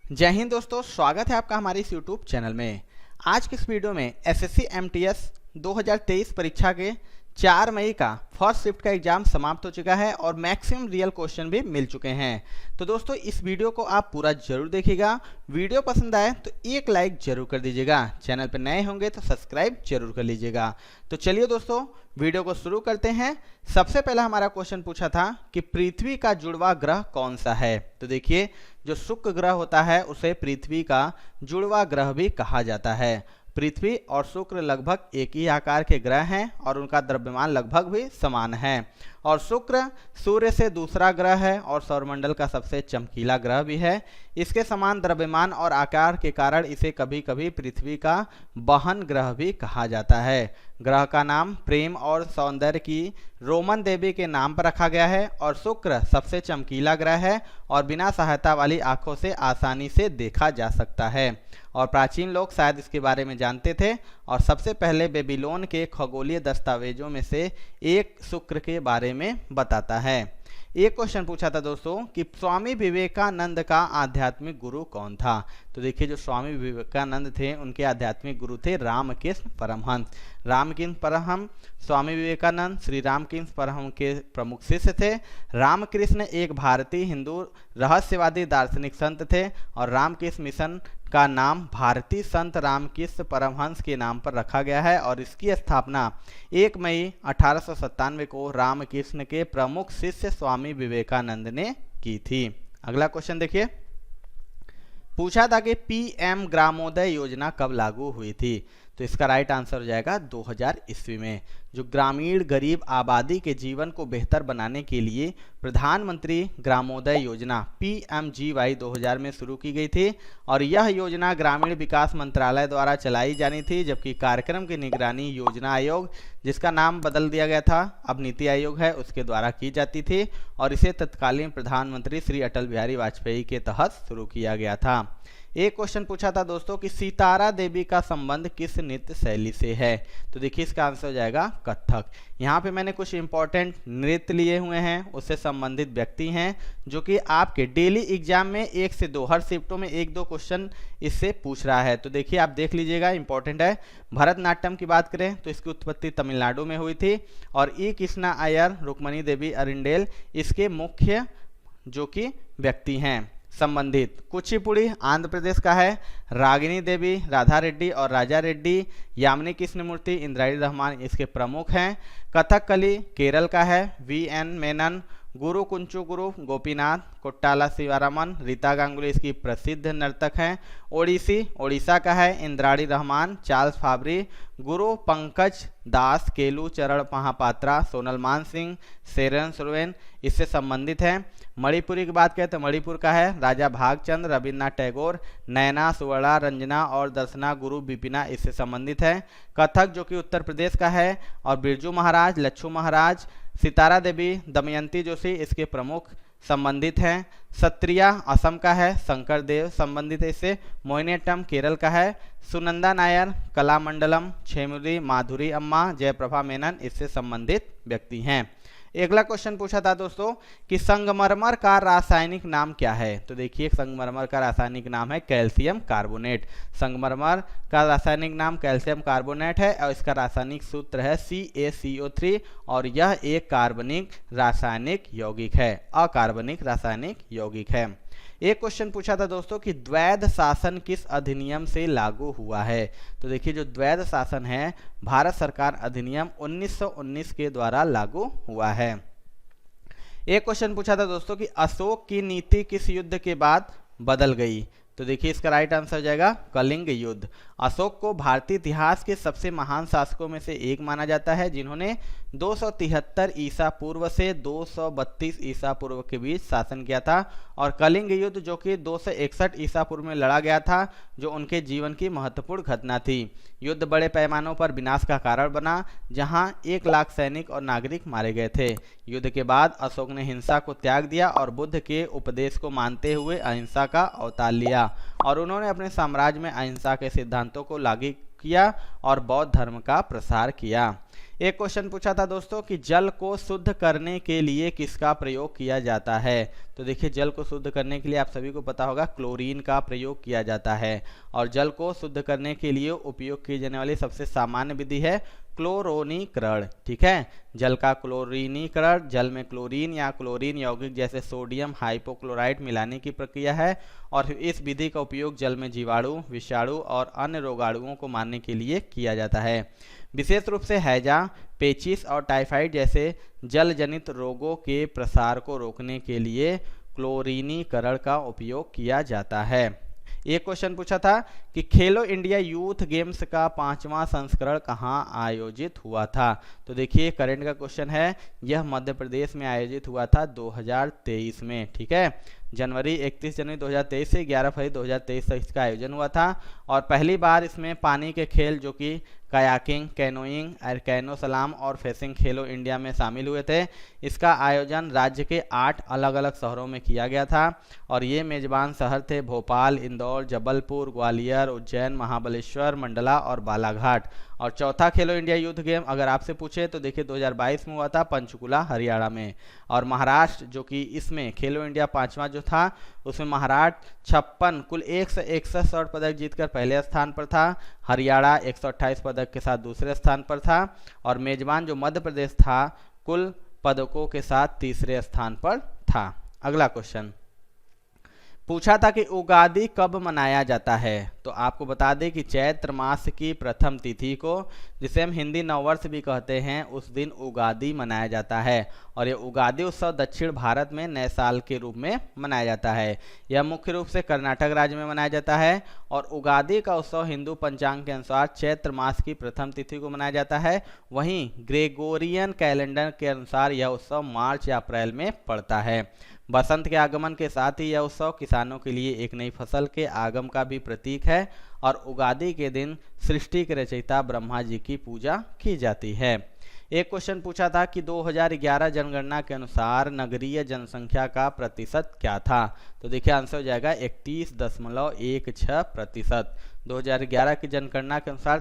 जय हिंद दोस्तों, स्वागत है आपका हमारे इस यूट्यूब चैनल में। आज की इस वीडियो में एसएससी एमटीएस 2023 परीक्षा के 4 मई का फर्स्ट शिफ्ट का एग्जाम समाप्त हो चुका है और मैक्सिमम रियल क्वेश्चन भी मिल चुके हैं। तो दोस्तों इस वीडियो को आप पूरा जरूर देखिएगा। वीडियो पसंद आए तो एक लाइक जरूर कर दीजिएगा। चैनल पर नए होंगे तो सब्सक्राइब जरूर कर लीजिएगा। तो चलिए दोस्तों वीडियो को शुरू करते हैं। सबसे पहला हमारा क्वेश्चन पूछा था कि पृथ्वी का जुड़वा ग्रह कौन सा है। तो देखिए जो शुक्र ग्रह होता है उसे पृथ्वी का जुड़वा ग्रह भी कहा जाता है। पृथ्वी और शुक्र लगभग एक ही आकार के ग्रह हैं और उनका द्रव्यमान लगभग भी समान है। और शुक्र सूर्य से दूसरा ग्रह है और सौरमंडल का सबसे चमकीला ग्रह भी है। इसके समान द्रव्यमान और आकार के कारण इसे कभी कभी पृथ्वी का बहन ग्रह भी कहा जाता है। ग्रह का नाम प्रेम और सौंदर्य की रोमन देवी के नाम पर रखा गया है। और शुक्र सबसे चमकीला ग्रह है और बिना सहायता वाली आंखों से आसानी से देखा जा सकता है। और प्राचीन लोग शायद इसके बारे में जानते थे और सबसे पहले बेबीलोन के खगोलीय दस्तावेजों में से एक शुक्र के बारे में बताता है। एक क्वेश्चन पूछा था दोस्तों कि स्वामी विवेकानंद का आध्यात्मिक गुरु कौन था। तो देखिए जो स्वामी विवेकानंद थे उनके आध्यात्मिक गुरु थे रामकृष्ण परमहंस। रामकृष्ण परमहंस स्वामी विवेकानंद श्री रामकृष्ण परमहंस के प्रमुख शिष्य थे। रामकृष्ण एक भारतीय हिंदू रहस्यवादी दार्शनिक संत थे और रामकृष्ण मिशन का नाम भारतीय संत रामकृष्ण परमहंस के नाम पर रखा गया है और इसकी स्थापना 1 मई 1897 को रामकृष्ण के प्रमुख शिष्य स्वामी विवेकानंद ने की थी। अगला क्वेश्चन देखिए, पूछा था कि पीएम ग्रामोदय योजना कब लागू हुई थी। तो इसका राइट आंसर हो जाएगा 2000 ईस्वी में। जो ग्रामीण गरीब आबादी के जीवन को बेहतर बनाने के लिए प्रधानमंत्री ग्रामोदय योजना PMGY 2000 में शुरू की गई थी और यह योजना ग्रामीण विकास मंत्रालय द्वारा चलाई जानी थी, जबकि कार्यक्रम की निगरानी योजना आयोग, जिसका नाम बदल दिया गया था अब नीति आयोग है, उसके द्वारा की जाती थी और इसे तत्कालीन प्रधानमंत्री श्री अटल बिहारी वाजपेयी के तहत शुरू किया गया था। एक क्वेश्चन पूछा था दोस्तों कि सितारा देवी का संबंध किस नृत्य शैली से है। तो देखिए इसका आंसर हो जाएगा कथक। यहाँ पे मैंने कुछ इंपॉर्टेंट नृत्य लिए हुए हैं, उससे संबंधित व्यक्ति हैं जो कि आपके डेली एग्जाम में 1 से 2 हर शिफ्टों में 1-2 क्वेश्चन इससे पूछ रहा है। तो देखिए आप देख लीजिएगा, इंपॉर्टेंट है। भरतनाट्यम की बात करें तो इसकी उत्पत्ति तमिलनाडु में हुई थी और ई कृष्णा अय्यर, रुक्मणी देवी अरिंडेल इसके मुख्य जो कि व्यक्ति हैं संबंधित। कुचिपुड़ी आंध्र प्रदेश का है। रागिनी देवी, राधा रेड्डी और राजा रेड्डी, यामिनी कृष्णमूर्ति, इंद्राणी रहमान इसके प्रमुख हैं। कथकली केरल का है। VN मेनन, गुरु कुंचु गुरु, गोपीनाथ, कोट्टाला शिवारामन, रीता गांगुली इसकी प्रसिद्ध नर्तक हैं। ओडिसी ओडिशा का है। इंद्राणी रहमान, चार्ल्स फाबरी, गुरु पंकज दास, केलू चरण महापात्रा, सोनल मान सिंह, सेरन सुरवेन इससे संबंधित हैं। मणिपुरी की बात करें तो मणिपुर का है। राजा भागचंद, रविन्द्रनाथ टैगोर, नयना, सुवर्णा, रंजना और दर्शना गुरु बिपिना इससे संबंधित है। कथक जो कि उत्तर प्रदेश का है और बिरजू महाराज, लच्छू महाराज, सितारा देवी, दमयंती जोशी इसके प्रमुख संबंधित हैं। सत्रिया असम का है। शंकर देव संबंधित है इससे। मोहिनीअट्टम केरल का है। सुनंदा नायर, कलामंडलम, छेमुरी, माधुरी अम्मा, जयप्रभा मेनन इससे संबंधित व्यक्ति हैं। अगला क्वेश्चन पूछा था दोस्तों कि संगमरमर का रासायनिक नाम क्या है। तो देखिए संगमरमर का रासायनिक नाम है कैल्शियम कार्बोनेट। संगमरमर का रासायनिक नाम कैल्शियम कार्बोनेट है और इसका रासायनिक सूत्र है CaCO3 और यह एक कार्बनिक रासायनिक यौगिक है, अकार्बनिक रासायनिक यौगिक है। एक क्वेश्चन पूछा था दोस्तों कि द्वैध शासन किस अधिनियम से लागू हुआ है। तो देखिए जो द्वैध शासन है भारत सरकार अधिनियम 1919 के द्वारा लागू हुआ है। एक क्वेश्चन पूछा था दोस्तों कि अशोक की नीति किस युद्ध के बाद बदल गई। तो देखिए इसका राइट आंसर हो जाएगा कलिंग युद्ध। अशोक को भारतीय इतिहास के सबसे महान शासकों में से एक माना जाता है, जिन्होंने 273 ईसा पूर्व से 232 ईसा पूर्व के बीच शासन किया था और कलिंग युद्ध जो कि 261 ईसा पूर्व में लड़ा गया था, जो उनके जीवन की महत्वपूर्ण घटना थी। युद्ध बड़े पैमानों पर विनाश का कारण बना, जहां 1 लाख सैनिक और नागरिक मारे गए थे। युद्ध के बाद अशोक ने हिंसा को त्याग दिया और बुद्ध के उपदेश को मानते हुए अहिंसा का अवतार लिया और उन्होंने अपने साम्राज्य में अहिंसा के सिद्धांतों को लागू किया और बौद्ध धर्म का प्रसार किया। एक क्वेश्चन पूछा था दोस्तों कि जल को शुद्ध करने के लिए किसका प्रयोग किया जाता है। तो देखिए जल को शुद्ध करने के लिए आप सभी को पता होगा क्लोरीन का प्रयोग किया जाता है। और जल को शुद्ध करने के लिए उपयोग की जाने वाली सबसे सामान्य विधि है क्लोरोनीकरण। ठीक है, जल का क्लोरीनीकरण जल में क्लोरीन या क्लोरीन यौगिक जैसे सोडियम हाइपोक्लोराइट मिलाने की प्रक्रिया है। और इस विधि का उपयोग जल में जीवाणु, विषाणु और अन्य रोगाणुओं को मारने के लिए किया जाता है। विशेष रूप से हैजा, पेचिस और टाइफाइड जैसे जल जनित रोगों के प्रसार को रोकने के लिए क्लोरीनीकरण का उपयोग किया जाता है। एक क्वेश्चन पूछा था कि खेलो इंडिया यूथ गेम्स का 5वां संस्करण कहाँ आयोजित हुआ था। तो देखिए करंट का क्वेश्चन है, यह मध्य प्रदेश में आयोजित हुआ था 2023 में। ठीक है, 31 जनवरी 2023 से 11 फरवरी 2023 तक इसका आयोजन हुआ था। और पहली बार इसमें पानी के खेल जो कि कायाकिंग, कैनोइंग, कैनो सलाम और फेसिंग खेलो इंडिया में शामिल हुए थे। इसका आयोजन राज्य के 8 अलग अलग शहरों में किया गया था। और ये मेजबान शहर थे भोपाल, इंदौर, जबलपुर, ग्वालियर, उज्जैन, महाबलेश्वर, मंडला और बालाघाट। और चौथा खेलो इंडिया यूथ गेम अगर आपसे पूछे तो देखिए 2022 में हुआ था पंचकुला हरियाणा में। और महाराष्ट्र जो कि इसमें खेलो इंडिया 5वां जो था उसमें महाराष्ट्र 56 कुल 161 स्वर्ण पदक जीतकर पहले स्थान पर था। हरियाणा 128 पदक के साथ दूसरे स्थान पर था। और मेजबान जो मध्य प्रदेश था कुल पदकों के साथ तीसरे स्थान पर था। अगला क्वेश्चन पूछा था कि उगादि कब मनाया जाता है। तो आपको बता दें कि चैत्र मास की प्रथम तिथि को, जिसे हम हिंदी नववर्ष भी कहते हैं, उस दिन उगादि मनाया जाता है। और ये उगादि उत्सव दक्षिण भारत में नए साल के रूप में मनाया जाता है। यह मुख्य रूप से कर्नाटक राज्य में मनाया जाता है। और उगादि का उत्सव हिंदू पंचांग के अनुसार चैत्र मास की प्रथम तिथि को मनाया जाता है। वहीं ग्रेगोरियन कैलेंडर के अनुसार यह उत्सव मार्च या अप्रैल में पड़ता है। बसंत के आगमन के साथ ही यह उत्सव किसानों के लिए एक नई फसल के आगमन का भी प्रतीक है। और उगादि के दिन सृष्टि के रचयिता ब्रह्मा जी की पूजा की जाती है। एक क्वेश्चन पूछा था कि 2011 जनगणना के अनुसार नगरीय जनसंख्या का प्रतिशत क्या था। तो देखिए आंसर हो जाएगा 31.16%। 2011 की जनगणना के अनुसार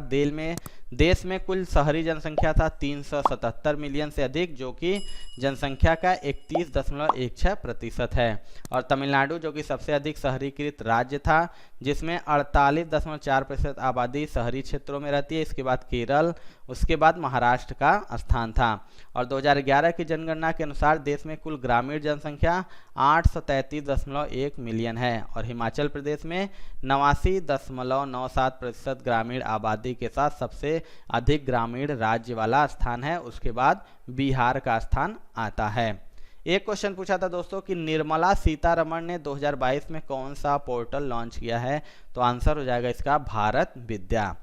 देश में कुल शहरी जनसंख्या था 377 मिलियन से अधिक, जो कि जनसंख्या का 31.16% है। और तमिलनाडु जो कि सबसे अधिक शहरीकृत राज्य था, जिसमें 48.4% आबादी शहरी क्षेत्रों में रहती है। इसके बाद केरल, उसके बाद महाराष्ट्र का स्थान था। और 2011 की जनगणना के अनुसार देश में कुल ग्रामीण जनसंख्या 833.1 मिलियन है। और हिमाचल प्रदेश में 89.97% ग्रामीण आबादी के साथ सबसे अधिक ग्रामीण राज्य वाला स्थान है। उसके बाद बिहार का स्थान आता है। एक क्वेश्चन पूछा था दोस्तों कि निर्मला सीतारमण ने 2022 में कौन सा पोर्टल लॉन्च किया है। तो आंसर हो जाएगा इसका भारत विद्या।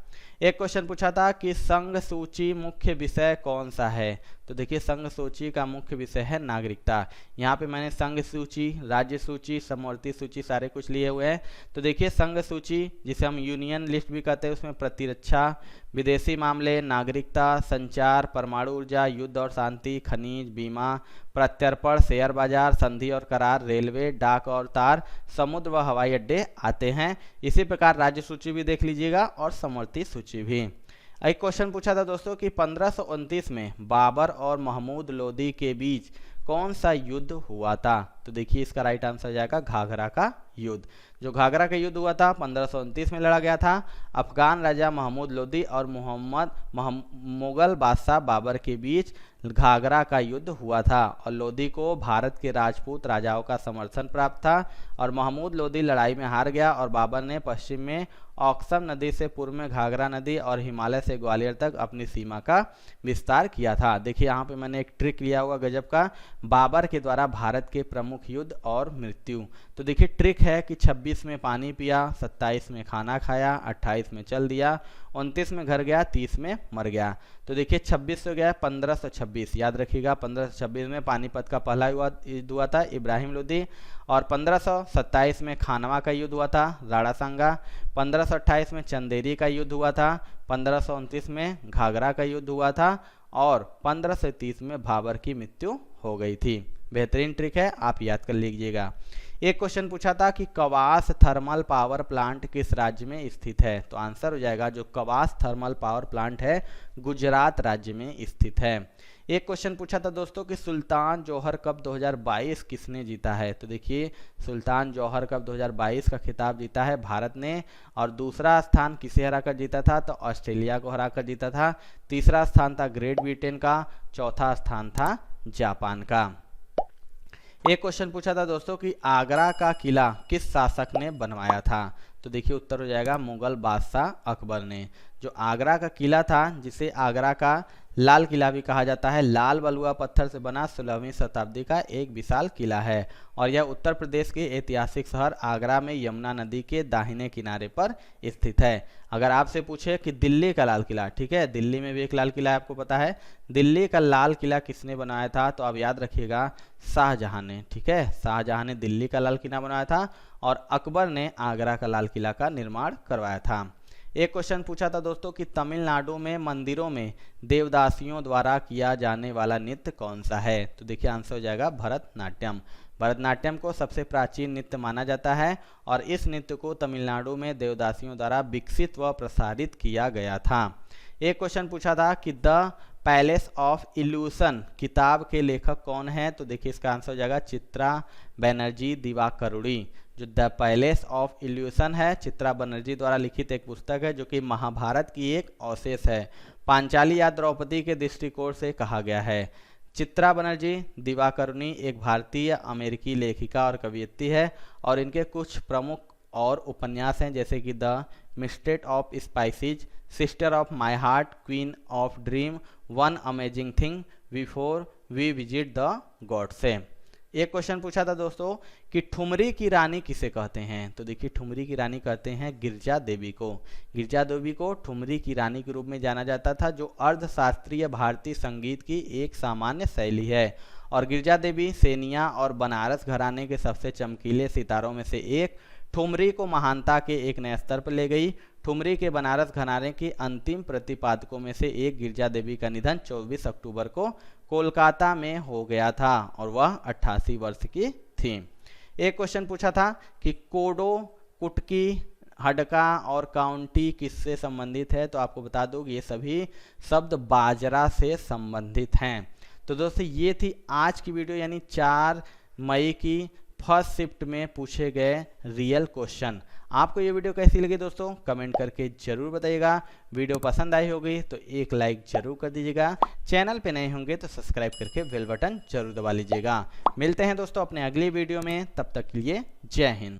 एक क्वेश्चन पूछा था कि संघ सूची मुख्य विषय कौन सा है। तो देखिए संघ सूची का मुख्य विषय है नागरिकता। यहाँ पे मैंने संघ सूची, राज्य सूची, समवर्ती सूची सारे कुछ लिए हुए हैं। तो देखिए संघ सूची जिसे हम यूनियन लिस्ट भी कहते हैं, उसमें प्रतिरक्षा, विदेशी मामले, नागरिकता, संचार, परमाणु ऊर्जा, युद्ध और शांति, खनिज, बीमा, प्रत्यर्पण, शेयर बाजार, संधि और करार, रेलवे, डाक और तार, समुद्र व हवाई अड्डे आते हैं। इसी प्रकार राज्य सूची भी देख लीजिएगा और समवर्ती सूची भी। एक क्वेश्चन पूछा था दोस्तों कि 1529 में बाबर और महमूद लोदी के बीच कौन सा युद्ध हुआ था। तो देखिए इसका राइट आंसर हो जाएगा घाघरा का युद्ध। जो घाघरा का युद्ध हुआ था 1529 में लड़ा गया था। अफगान राजा महमूद लोदी और मुगल बादशाह बाबर के बीच घाघरा का युद्ध हुआ था। और लोदी को भारत के राजपूत राजाओं का समर्थन प्राप्त था। और महमूद लोदी लड़ाई में हार गया और बाबर ने पश्चिम में औक्सम नदी से पूर्व में घाघरा नदी और हिमालय से ग्वालियर तक अपनी सीमा का विस्तार किया था। देखिए यहाँ पे मैंने एक ट्रिक लिया हुआ गजब का, बाबर के द्वारा भारत के प्रमुख युद्ध और मृत्यु। तो देखिए ट्रिक है कि 26 में पानी पिया, 27 में खाना खाया, 28 में चल दिया, 29 में घर गया, 30 में मर गया। तो देखिए 26 हो गया 1526, याद रखिएगा 1526 में पानीपत का पहला युद्ध हुआ था इब्राहिम लोदी। और 1527 में खानवा का युद्ध हुआ था राणा सांगा। 1528 में चंदेरी का युद्ध हुआ था। 1529 में घाघरा का युद्ध हुआ था। और 1530 में बाबर की मृत्यु हो गई थी। बेहतरीन ट्रिक है, आप याद कर लीजिएगा। एक क्वेश्चन पूछा था कि कवास थर्मल पावर प्लांट किस राज्य में स्थित है, तो आंसर हो जाएगा जो कवास थर्मल पावर प्लांट है गुजरात राज्य में स्थित है। एक क्वेश्चन पूछा था दोस्तों कि सुल्तान जौहर कप 2022 किसने जीता है, तो देखिए सुल्तान जौहर कप 2022 का खिताब जीता है भारत ने, और दूसरा स्थान किसे हराकर जीता था, तो ऑस्ट्रेलिया को हराकर जीता था। तीसरा स्थान था ग्रेट ब्रिटेन का, चौथा स्थान था जापान का। एक क्वेश्चन पूछा था दोस्तों कि आगरा का किला किस शासक ने बनवाया था, तो देखिए उत्तर हो जाएगा मुगल बादशाह अकबर ने। जो आगरा का किला था, जिसे आगरा का लाल किला भी कहा जाता है, लाल बलुआ पत्थर से बना 16वीं शताब्दी का एक विशाल किला है, और यह उत्तर प्रदेश के ऐतिहासिक शहर आगरा में यमुना नदी के दाहिने किनारे पर स्थित है। अगर आपसे पूछे कि दिल्ली का लाल किला, ठीक है, दिल्ली में भी एक लाल किला है, आपको पता है, दिल्ली का लाल किला किसने बनाया था, तो आप याद रखिएगा शाहजहां ने, ठीक है, शाहजहां ने दिल्ली का लाल किला बनाया था और अकबर ने आगरा का लाल किला का निर्माण करवाया था। एक क्वेश्चन पूछा था दोस्तों कि तमिलनाडु में मंदिरों में देवदासियों द्वारा किया जाने वाला नृत्य कौन सा है, तो देखिए आंसर हो जाएगा भरतनाट्यम। भरतनाट्यम को सबसे प्राचीन नृत्य माना जाता है और इस नृत्य को तमिलनाडु में देवदासियों द्वारा विकसित व प्रसारित किया गया था। एक क्वेश्चन पूछा था कि द पैलेस ऑफ इल्यूशन किताब के लेखक कौन है, तो देखिए इसका आंसर हो जाएगा चित्रा बनर्जी दिवाकरुणी। जो द पैलेस ऑफ इल्यूशन है, चित्रा बनर्जी द्वारा लिखित एक पुस्तक है जो कि महाभारत की एक अवशेष है, पांचाली या द्रौपदी के दृष्टिकोण से कहा गया है। चित्रा बनर्जी दिवाकरुणी एक भारतीय अमेरिकी लेखिका और कवयित्री है, और इनके कुछ प्रमुख और उपन्यास हैं जैसे कि the mistress of spices, sister of my heart, queen of dream, one amazing thing, before we visit the gods. एक क्वेश्चन पूछा था दोस्तों कि ठुमरी की रानी किसे कहते हैं, तो देखिए ठुमरी की रानी कहते हैं गिरजा देवी को। गिरजा देवी को ठुमरी की रानी के रूप में जाना जाता था, जो अर्धशास्त्रीय भारतीय संगीत की एक सामान्य शैली है, और गिरजा देवी सेनिया और बनारस घराने के सबसे चमकीले सितारों में से एक। ठुमरी को महानता के एक नए स्तर पर ले गई। ठुमरी के बनारस घराने की अंतिम प्रतिपादकों में से एक गिरजा देवी का निधन 24 अक्टूबर को कोलकाता में हो गया था, और वह 88 वर्ष की थी। एक क्वेश्चन पूछा था कि कोडो, कुटकी, हडका और काउंटी किससे संबंधित है, तो आपको बता दूं कि ये सभी शब्द बाजरा से संबंधित हैं। तो दोस्तों ये थी आज की वीडियो, यानी 4 मई की फर्स्ट शिफ्ट में पूछे गए रियल क्वेश्चन। आपको ये वीडियो कैसी लगी दोस्तों, कमेंट करके जरूर बताइएगा। वीडियो पसंद आई होगी तो एक लाइक जरूर कर दीजिएगा। चैनल पे नए होंगे तो सब्सक्राइब करके बेल बटन जरूर दबा लीजिएगा। मिलते हैं दोस्तों अपने अगली वीडियो में, तब तक के लिए जय हिंद।